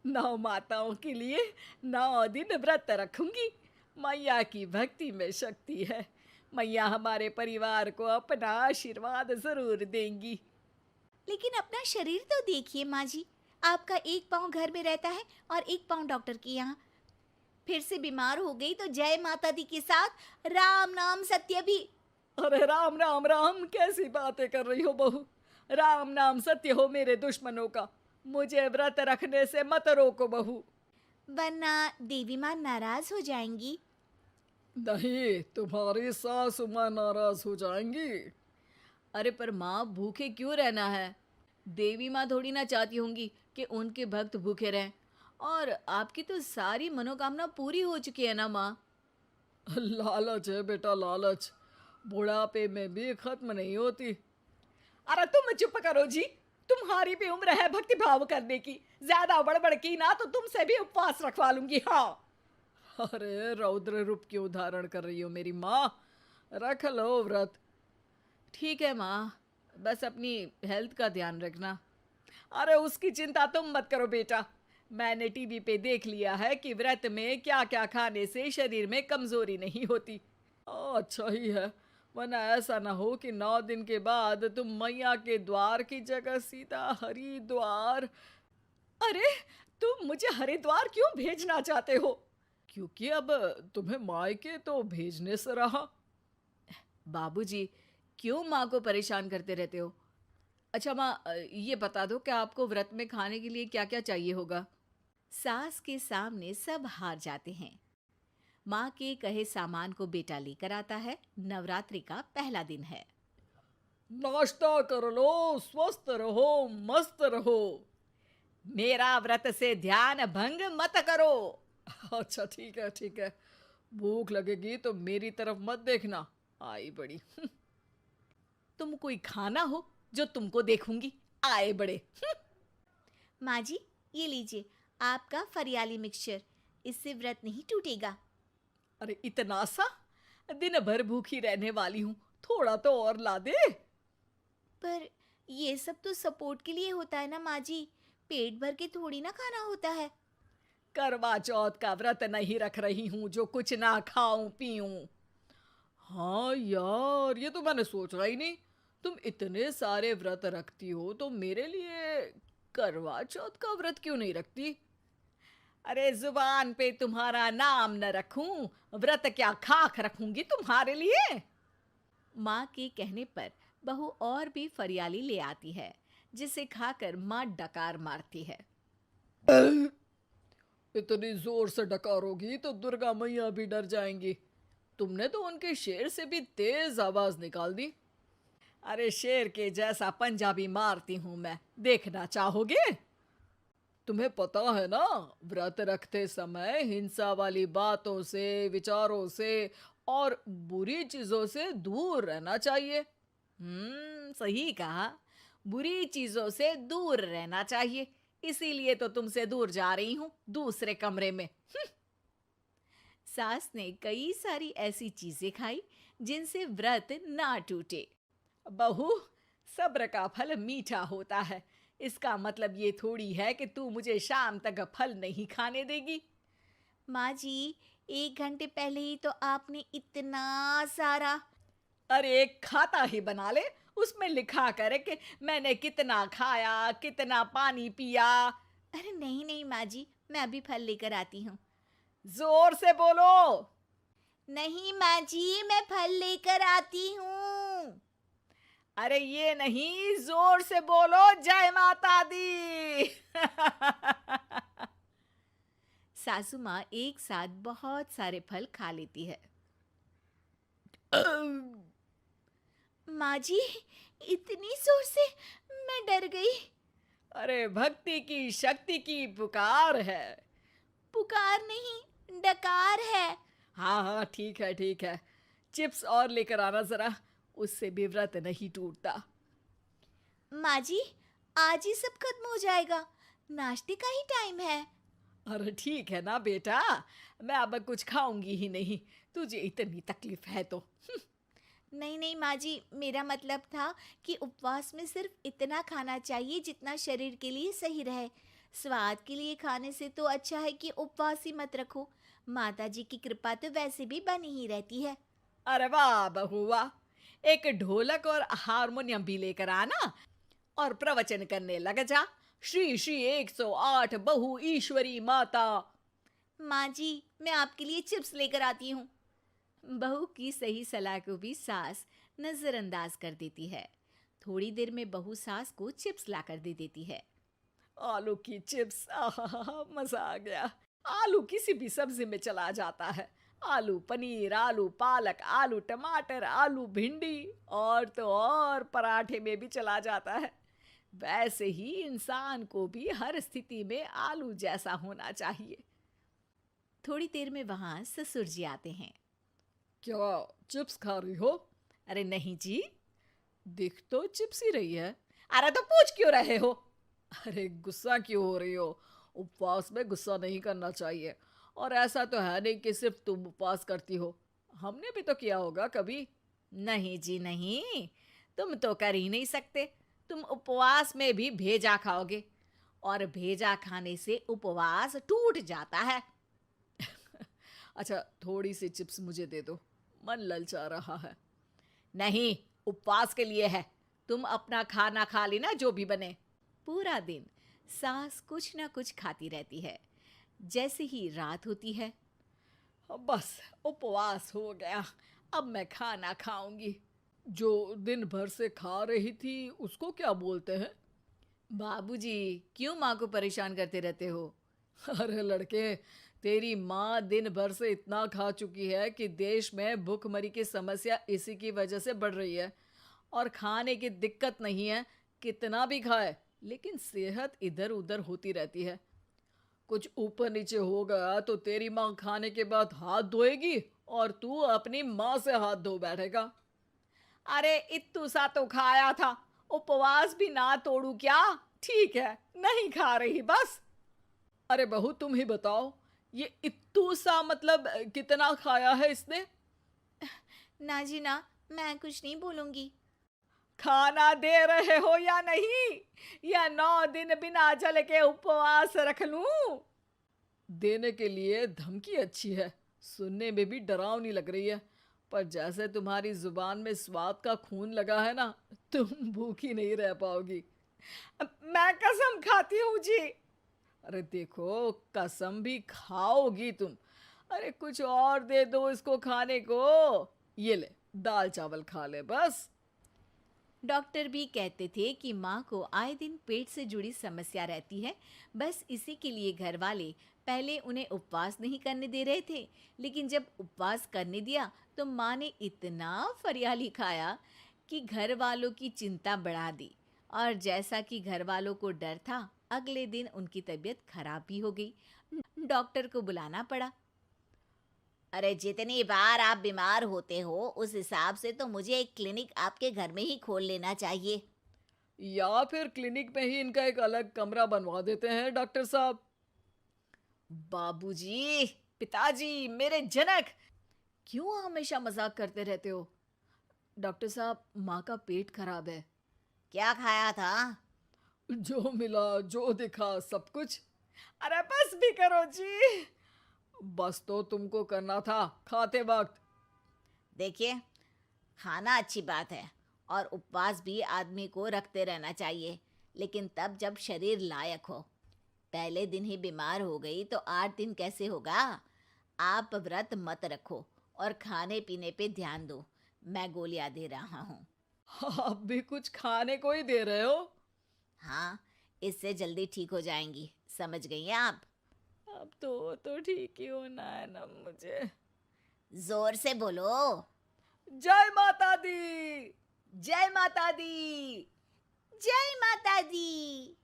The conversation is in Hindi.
9 माताओं के लिए 9 दिन व्रत रखूंगी। मैया की भक्ति में शक्ति है। मैया हमारे परिवार को अपना आशीर्वाद ज़रूर देंगी। लेकिन अपना शरीर तो देखिए माँ जी, आपका एक पाँव घर में रहता है और एक पाँव डॉक्टर के यहाँ। फिर से बीमार हो गई तो जय माता दी के साथ राम नाम सत्य भी। अरे राम राम राम, कैसी बातें कर रही हो बहू। राम नाम सत्य हो मेरे दुश्मनों का। मुझे व्रत रखने से मत रोको बहू। वरना देवी माँ नाराज हो जाएंगी। नहीं, तुम्हारी सासू माँ नाराज हो जाएंगी। अरे पर माँ, भूखे क्यों रहना है? देवी माँ थोड़ी ना चाहती होंगी कि उनके भक्त भूखे रहें। और आपकी तो सारी मनोकामना पूरी हो चुकी है ना माँ। लालच है बेटा, लालच बुढ़ापे में भी खत्म नहीं होती। अरे तुम चुप करो जी। तुम्हारी भी उम्र है भक्ति भाव करने की। ज्यादा बड़बड़ की ना तो तुमसे भी उपवास रखवा लूंगी। हाँ। अरे रौद्र रूप क्यों धारण कर रही हो मेरी माँ। रख लो व्रत। ठीक है माँ, बस अपनी हेल्थ का ध्यान रखना। अरे उसकी चिंता तुम मत करो बेटा। मैंने टीवी पे देख लिया है कि व्रत में क्या क्या खाने से शरीर में कमजोरी नहीं होती। अच्छा ही है, वरना ऐसा ना हो कि 9 दिन के बाद तुम मैया के द्वार की जगह सीधा हरिद्वार। अरे तुम मुझे हरिद्वार क्यों भेजना चाहते हो? क्योंकि अब तुम्हें मायके तो भेजने से रहा। बाबूजी, क्यों माँ को परेशान करते रहते हो? अच्छा माँ, ये बता दो कि आपको व्रत में खाने के लिए क्या क्या चाहिए होगा? सास के सामने सब हार जाते हैं। माँ के कहे सामान को बेटा लेकर आता है। नवरात्रि का पहला दिन है। नाश्ता कर लो, स्वस्थ रहो, मस्त रहो। मेरा व्रत से ध्यान भंग मत करो। अच्छा ठीक है ठीक है। भूख लगेगी तो मेरी तरफ मत देखना। आई बड़ी। तुम कोई खाना हो जो तुमको देखूंगी। आए बड़े। माँ जी, ये लीजिए आपका फरियाली मिक्सचर। इससे व्रत नहीं टूटेगा। अरे इतना सा? दिन भर भूखी रहने वाली हूँ, थोड़ा तो और ला दे। पर ये सब तो सपोर्ट के लिए होता है ना माँ जी, पेट भर के थोड़ी ना खाना होता है। करवा चौथ का व्रत नहीं रख रही हूँ जो कुछ ना खाऊं पीऊं। हाँ यार, ये तो मैंने सोचा ही नहीं। तुम इतने सारे व्रत रखती हो तो मेरे लिए करवा चौथ का व्रत क्यों नहीं रखती? अरे जुबान पे तुम्हारा नाम न रखूं, व्रत क्या खाक रखूंगी तुम्हारे लिए। माँ के कहने पर बहू और भी फरियाली ले आती है, जिसे खाकर माँ डकार मारती है। इतनी जोर से डकारोगी तो दुर्गा मैया भी डर जाएंगी। तुमने तो उनके शेर से भी तेज आवाज निकाल दी। अरे शेर के जैसा पंजाबी मारती हूं मैं, देखना चाहोगे? तुम्हें पता है ना, व्रत रखते समय हिंसा वाली बातों से, विचारों से और बुरी चीजों से दूर रहना चाहिए। सही कहा। बुरी चीजों से दूर रहना चाहिए। इसीलिए तो तुमसे दूर जा रही हूं, दूसरे कमरे में। सास ने कई सारी ऐसी चीजें खाई जिनसे व्रत ना टूटे। बहू, सब्र का फल मीठा होता है। इसका मतलब ये थोड़ी है कि तू मुझे शाम तक फल नहीं खाने देगी। माँ जी, 1 घंटे पहले ही तो आपने इतना सारा। अरे एक खाता ही बना ले, उसमें लिखा करे कि मैंने कितना खाया, कितना पानी पिया। अरे नहीं नहीं माँ जी, मैं अभी फल लेकर आती हूँ। जोर से बोलो। नहीं माँ जी, मैं फल लेकर आती हूँ। अरे ये नहीं, जोर से बोलो, जय माता दी। सासू माँ एक साथ बहुत सारे फल खा लेती है। माँ जी, इतनी जोर से मैं डर गई। अरे भक्ति की शक्ति की पुकार है। पुकार नहीं, डकार है। हाँ हाँ ठीक है ठीक है। चिप्स और लेकर आना जरा, उससे भी व्रत नहीं टूटता। माँ जी, आज ही सब खत्म हो जाएगा, नाश्ते का ही टाइम है। अरे ठीक है ना बेटा, मैं अब कुछ खाऊंगी ही नहीं, तुझे इतनी तकलीफ है तो। नहीं नहीं माँ जी, मेरा मतलब था कि उपवास में सिर्फ इतना खाना चाहिए जितना शरीर के लिए सही रहे। स्वाद के लिए खाने से तो अच्छा है कि उपवास ही मत रखो। माता जी की कृपा तो वैसे भी बनी ही रहती है। अरे वाह बहू वाह, एक ढोलक और हारमोनियम भी लेकर आना और प्रवचन करने लग जा। श्री श्री 108 बहु ईश्वरी माता। माँ जी, मैं आपके लिए चिप्स लेकर आती हूँ। बहू की सही सलाह को भी सास नजरअंदाज कर देती है। थोड़ी देर में बहू सास को चिप्स लाकर दे देती है। आलू की चिप्स, आहा मजा आ गया। आलू किसी भी सब्जी में चला जाता है। आलू पनीर, आलू पालक, आलू टमाटर, आलू भिंडी और तो और पराठे में भी चला जाता है। वैसे ही इंसान को भी हर स्थिति में आलू जैसा होना चाहिए। थोड़ी देर में वहां ससुर जी आते हैं। क्या चिप्स खा रही हो? अरे नहीं जी। दिख तो चिप्स ही रही है। अरे तो पूछ क्यों रहे हो? अरे गुस्सा क्यों हो रही हो? उपवास में गुस्सा नहीं करना चाहिए। और ऐसा तो है नहीं कि सिर्फ तुम उपवास करती हो, हमने भी तो किया होगा कभी। नहीं जी नहीं, तुम तो कर ही नहीं सकते। तुम उपवास में भी भेजा खाओगे और भेजा खाने से उपवास टूट जाता है। अच्छा थोड़ी सी चिप्स मुझे दे दो, मन ललचा रहा है। नहीं, उपवास के लिए है। तुम अपना खाना खा लेना जो भी बने। पूरा दिन सास कुछ ना कुछ खाती रहती है। जैसे ही रात होती है, अब बस उपवास हो गया, अब मैं खाना खाऊंगी। जो दिन भर से खा रही थी उसको क्या बोलते हैं? बाबूजी क्यों माँ को परेशान करते रहते हो? अरे लड़के, तेरी माँ दिन भर से इतना खा चुकी है कि देश में भूखमरी की समस्या इसी की वजह से बढ़ रही है। और खाने की दिक्कत नहीं है, कितना भी खाए लेकिन सेहत इधर उधर होती रहती है। कुछ ऊपर नीचे हो गया तो तेरी माँ खाने के बाद हाथ धोएगी और तू अपनी माँ से हाथ धो बैठेगा। अरे इत्तू सा तो खाया था, उपवास भी ना तोड़ू क्या? ठीक है, नहीं खा रही बस। अरे बहू तुम ही बताओ, ये इत्तू सा मतलब कितना खाया है इसने? ना जी ना, मैं कुछ नहीं बोलूंगी। खाना दे रहे हो या नहीं, या 9 दिन बिना जल के उपवास रख लूं? देने के लिए धमकी अच्छी है, सुनने में भी डरावनी लग रही है। पर जैसे तुम्हारी जुबान में स्वाद का खून लगा है ना, तुम भूखी नहीं रह पाओगी। मैं कसम खाती हूँ जी। अरे देखो, कसम भी खाओगी तुम। अरे कुछ और दे दो इसको खाने को। ये ले, दाल चावल खा ले बस। डॉक्टर भी कहते थे कि माँ को आए दिन पेट से जुड़ी समस्या रहती है। बस इसी के लिए घर वाले पहले उन्हें उपवास नहीं करने दे रहे थे, लेकिन जब उपवास करने दिया तो माँ ने इतना फरियाली खाया कि घर वालों की चिंता बढ़ा दी। और जैसा कि घर वालों को डर था, अगले दिन उनकी तबीयत खराब भी हो गई। डॉक्टर को बुलाना पड़ा। अरे जितनी बार आप बीमार होते हो उस हिसाब से तो मुझे एक क्लिनिक आपके घर में ही खोल लेना चाहिए। या फिर क्लिनिक में ही इनका एक अलग कमरा बनवा देते हैं डॉक्टर साहब। बाबूजी, पिताजी, मेरे जनक, क्यों हमेशा मजाक करते रहते हो? डॉक्टर साहब, माँ का पेट खराब है। क्या खाया था? जो मिला जो दिखा सब कुछ। अरे बस भी करो जी। बस तो तुमको करना था खाते वक्त। देखिए, खाना अच्छी बात है और उपवास भी आदमी को रखते रहना चाहिए, लेकिन तब जब शरीर लायक हो। पहले दिन ही बीमार हो गई तो 8 दिन कैसे होगा? आप व्रत मत रखो और खाने पीने पे ध्यान दो। मैं गोलियां दे रहा हूँ। आप भी कुछ खाने को ही दे रहे हो? हाँ, इससे जल्दी ठीक हो जाएंगी। समझ गई हैं आप? अब तो ठीक ही होना है ना मुझे। जोर से बोलो। जय माता दी। जय माता दी। जय माता दी।